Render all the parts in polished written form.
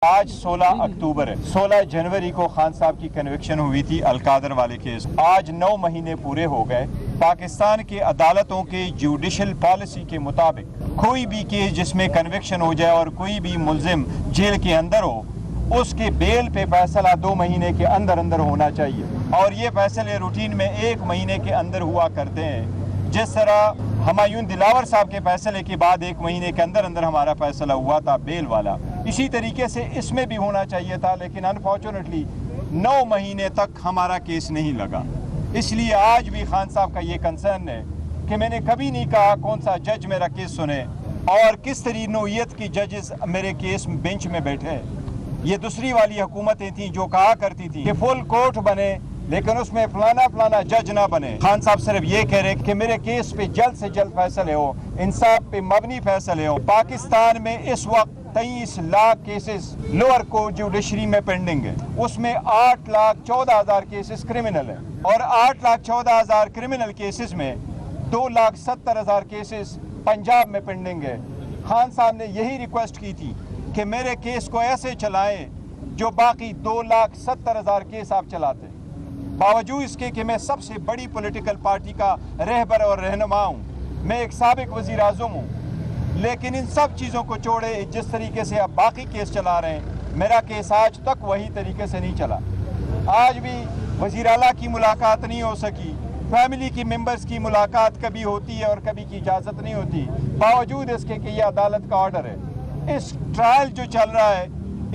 آج 16 اکتوبر ہے. 16 جنوری کو خان صاحب کی کنوکشن ہوئی تھی القادر والے کیس. آج 9 مہینے پورے ہو گئے. پاکستان کے عدالتوں کے جوڈیشل پالیسی کے مطابق کوئی بھی کیس جس میں کنوکشن ہو جائے اور کوئی بھی ملزم جیل کے اندر ہو، اس کے بیل پہ فیصلہ 2 مہینے کے اندر ہونا چاہیے. اور یہ فیصلے روٹین میں 1 مہینے کے اندر ہوا کرتے ہیں. جس طرح ہمایون دلاور صاحب کے فیصلے کے بعد 1 مہینے کے اندر ہمارا فیصلہ ہوا تھا بیل والا، اسی طریقے سے اس میں بھی ہونا چاہیے تھا. لیکن انفارچونیٹلی 9 مہینے تک ہمارا کیس نہیں لگا. اس لیے آج بھی خان صاحب کا یہ کنسرن ہے کہ میں نے کبھی نہیں کہا کون سا جج میرا کیس سنے اور کس طرح نوعیت کی ججز میرے کیس بینچ میں بیٹھے. یہ دوسری والی حکومتیں تھیں جو کہا کرتی تھی کہ فل کورٹ بنے لیکن اس میں فلانا جج نہ بنے. خان صاحب صرف یہ کہہ رہے کہ میرے کیس پہ جلد سے جلد فیصلے ہو، انصاف پہ مبنی فیصلے ہو. پاکستان میں اس وقت 23 lakh cases lower court judiciary میں پینڈنگ ہے. اس میں 8,14,000 کیسز کرمنل ہیں اور 8,14,000 کرمنل کیسز میں 2,70,000 کیسز پنجاب میں پینڈنگ ہے. خان صاحب نے یہی ریکویسٹ کی تھی کہ میرے کیس کو ایسے چلائیں جو باقی 2,70,000 کیس آپ چلاتے. باوجود اس کے کہ میں سب سے بڑی پولیٹیکل پارٹی کا رہبر اور رہنما ہوں، میں ایک سابق وزیر اعظم ہوں، لیکن ان سب چیزوں کو چھوڑے جس طریقے سے آپ باقی کیس چلا رہے ہیں، میرا کیس آج تک وہی طریقے سے نہیں چلا. آج بھی وزیر اعلیٰ کی ملاقات نہیں ہو سکی، فیملی کی ممبرز کی ملاقات کبھی ہوتی ہے اور کبھی کی اجازت نہیں ہوتی، باوجود اس کے کہ یہ عدالت کا آرڈر ہے. اس ٹرائل جو چل رہا ہے،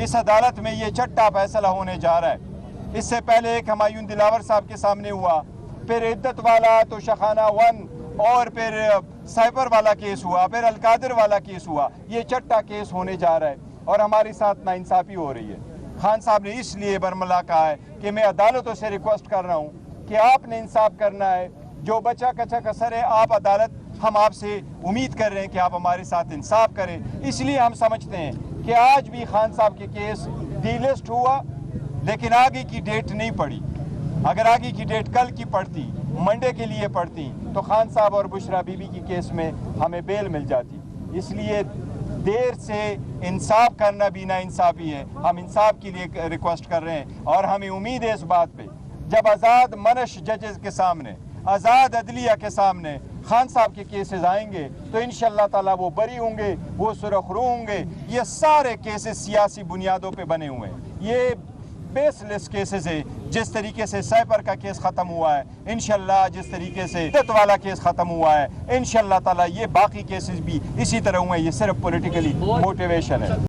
اس عدالت میں یہ چھٹا فیصلہ ہونے جا رہا ہے. اس سے پہلے ایک ہمایون دلاور صاحب کے سامنے ہوا، پھر عدت والا تو شخانہ 1 اور پھر سائبر والا کیس ہوا، پھر القادر والا کیس ہوا. یہ چھٹا کیس ہونے جا رہا ہے اور ہمارے ساتھ ناانصافی ہو رہی ہے. خان صاحب نے اس لیے برملا کہا ہے کہ میں عدالتوں سے ریکویسٹ کر رہا ہوں کہ آپ نے انصاف کرنا ہے. جو بچہ کچا کسر ہے، آپ عدالت، ہم آپ سے امید کر رہے ہیں کہ آپ ہمارے ساتھ انصاف کریں. اس لیے ہم سمجھتے ہیں کہ آج بھی خان صاحب کے کیس ڈی لسٹ ہوا لیکن آگے کی ڈیٹ نہیں پڑی. اگر آگے کی ڈیٹ کل کی پڑتی، منڈے کے لیے پڑتی، تو خان صاحب اور بشرا بی بی کی کیس میں ہمیں بیل مل جاتی. اس لیے دیر سے انصاف کرنا بھی نا انصافی ہے. ہم انصاف کے لیے ریکویسٹ کر رہے ہیں اور ہمیں امید ہے اس بات پہ جب آزاد منش ججز کے سامنے، آزاد عدلیہ کے سامنے خان صاحب کے کیسز آئیں گے تو انشاءاللہ تعالیٰ وہ بری ہوں گے، وہ سرخ رو ہوں گے. یہ سارے کیسز سیاسی بنیادوں پہ بنے ہوئے ہیں، یہ بیس لیس کیسز ہے. جس طریقے سے سائبر کا کیس ختم ہوا ہے انشاءاللہ، جس طریقے سے عدت والا کیس ختم ہوا ہے انشاءاللہ تعالیٰ، یہ باقی کیسز بھی اسی طرح ہوئے. یہ صرف پولیٹیکلی موٹیویشن ہے.